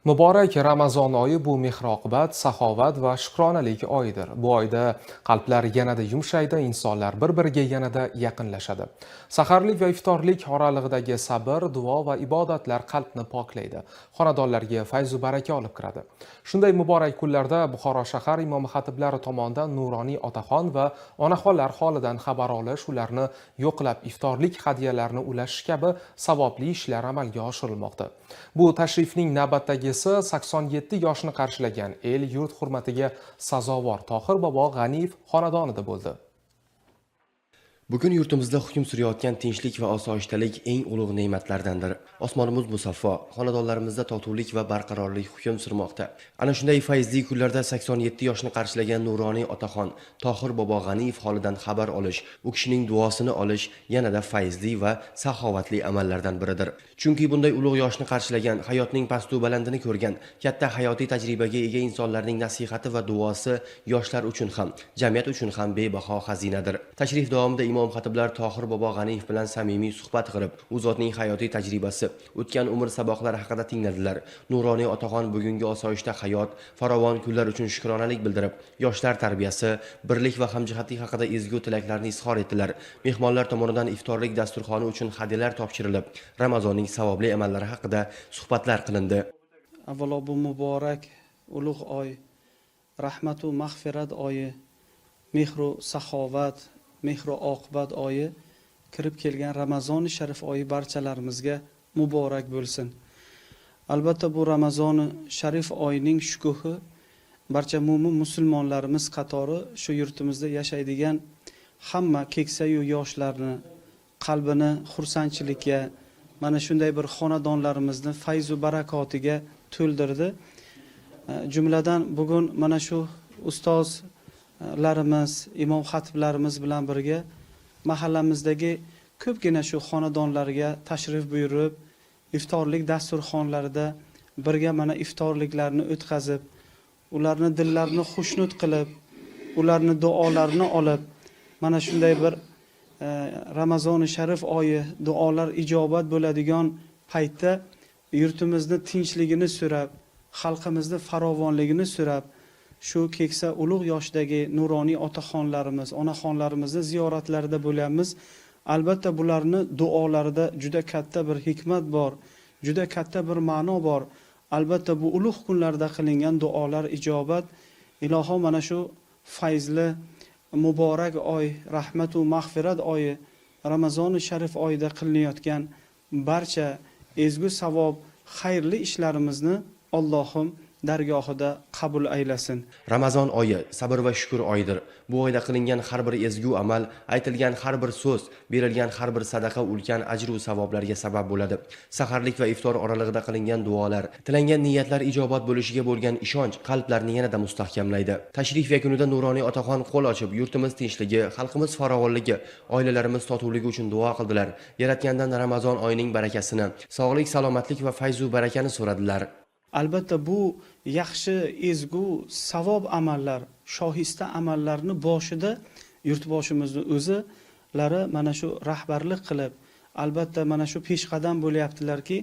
Muborak Ramazon oyi bu mehr-oqibat, saxovat va shukronalik oyidir. Bu oyda qalblar yanada yumshaydi, insonlar bir-biriga yanada yaqinlashadi. Saharlik va iftorlik oralig'idagi sabr, duo va ibodatlar qalbni poklaydi. Xonadonlarga fayz va baraka olib kiradi. Shunday muborak kunlarda Buxoro shahar imom xatiblari tomonidan nuroniy otaxon va onaxonlar holidan xabar olish, ularni yo'qlab iftorlik hadiyalarini ulashish kabi savobli ishlar amalga oshirilmoqda. Bu tashrifning navbatdagi 87 yoshni qarshilagan el yurt hurmatiga sazovor Tohir bobo G'aniyev xonadonida bo'ldi. Bugun yurtimizda hukm surayotgan tinchlik va osoyishtalik eng ulug' ne'matlardandir. Osmonimiz musaffo, xonadonlarimizda totuvlik va barqarorlik hukm surmoqda. Ana shunday fayzli kunlarda 87 yoshni qarshilagan nuroniy otaxon Tohir bobo G'aniyev holidan xabar olish, u kishining duosini olish yanada fayzli va saxovatli amallardan biridir. Chunki bunday ulug' yoshni qarshilagan, hayotning pastu balandini ko'rgan, katta hayotiy tajribaga ega insonlarning nasihati va duosi yoshlar uchun ham, jamiyat uchun ham bebaho xazinadir. Tashrif davomida imom xatiblar Tohir bobo G'aniyev bilan samimiy suhbat qilib, u zotning hayotiy tajribasi, o'tgan umr saboqlari haqida tingladilar. Nuroniy otaxon bugungi osoyishta hayot, farovon kunlar uchun shukronalik bildirib, yoshlar tarbiyasi, birlik va hamjihatlik haqida ezgu tilaklarni izhor etdilar. Mehmonlar tomonidan iftorlik dasturxoni uchun hadiyalar topshirilib, Ramazonning savobli amallari haqida suhbatlar qilindi. Avvalo bu muborak ulug' oy, rahmat va mag'firat oyi, mehr va saxovat, mehr va oqibat oyi kirib kelgan Ramazoni sharif oyi barchalarimizga muborak bo'lsin. Albatta bu Ramazoni sharif oyining shukuhi barcha mo'min musulmonlarimiz qatori shu yurtimizda yashaydigan hamma keksa-yu yoshlarni qalbini xursandchilikka, mana shunday bir xonadonlarimizni fayz va barakotiga to'ldirdi. Jumladan bugun mana shu ustozlarimiz, imom xatiblarimiz bilan birga mahallamizdagi ko'pgina shu xonadonlarga tashrif buyurib, iftorlik dasturxonlarida birga mana iftorliklarni o'tkazib, ularni dillarini xushnud qilib, ularni duolarini olib, mana shunday bir Ramazoni sharif oyi duolar ijobat bo'ladigan paytda yurtimizni tinchligini so'rab, xalqimizni farovonligini so'rab, shu keksa ulug' yoshdagi nuroniy otaxonlarimiz, onaxonlarimizni ziyoratlarida bo'lamiz. Albatta bularni duolarida juda katta bir hikmat bor, juda katta bir ma'no bor. Albatta bu ulug' kunlarda qilingan duolar ijobat. Ilohim mana shu fayzli muborak oy, rahmat va mag'firat oyi, Ramazoni sharif oyida qilinayotgan barcha ezgu savob, xayrli ishlarimizni Allohim dargohida qabul aylasin. Ramazon oyi sabr va shukr oyidir. Bu oyda qilingan har bir ezgu amal, aytilgan har bir so'z, berilgan har bir sadaqa ulkan ajr va savoblarga sabab bo'ladi. Saharlik va iftor oralig'ida qilingan duolar, tilangan niyatlar ijobat bo'lishiga bo'lgan ishonch qalblarni yanada mustahkamlaydi. Tashrif yakunida nuroniy otaxon qo'l ochib, yurtimiz tinchligi, xalqimiz farovonligi, oilalarimiz totuvligi uchun duo qildilar. Yaratgandan Ramazon oyining barakasini, sog'lik, salomatlik va fayz va barakani so'radilar. Albatta bu yaxshi, ezgu, savob amallar, shohista amallarni boshida yurtboshimizning o'zilari mana shu rahbarlik qilib, albatta mana shu peshqadam bo'lyaptilarki,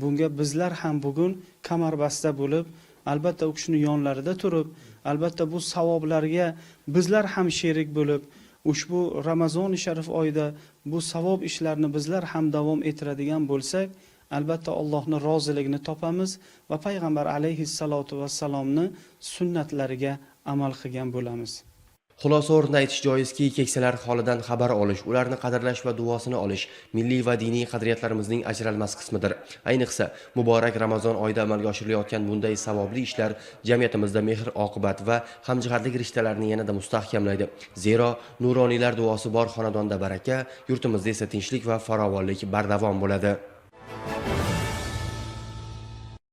bunga bizlar ham bugun kamarbasta bo'lib, albatta u kishining yonlarida turib, albatta bu savoblarga bizlar ham sherik bo'lib, ushbu Ramazoni sharif oyida bu savob ishlarni bizlar ham davom ettiradigan bo'lsak, albatta Allohning roziligini topamiz va payg'ambar alayhissalotu vassalomni sunnatlariga amal qilgan bo'lamiz. Xulosa o'rnida aytish joizki, keksalar holidan xabar olish, ularni qadrlash va duosini olish milliy va diniy qadriyatlarimizning ajralmas qismidir. Ayniqsa, muborak Ramazon oyida amalga oshirilayotgan bunday savobli ishlar jamiyatimizda mehr, oqibat va hamjihatlik rishtalarini yanada mustahkamlaydi. Zero, nuroniylar duosi bor xonadonda baraka, yurtimizda esa tinchlik va farovonlik bardavom bo'ladi.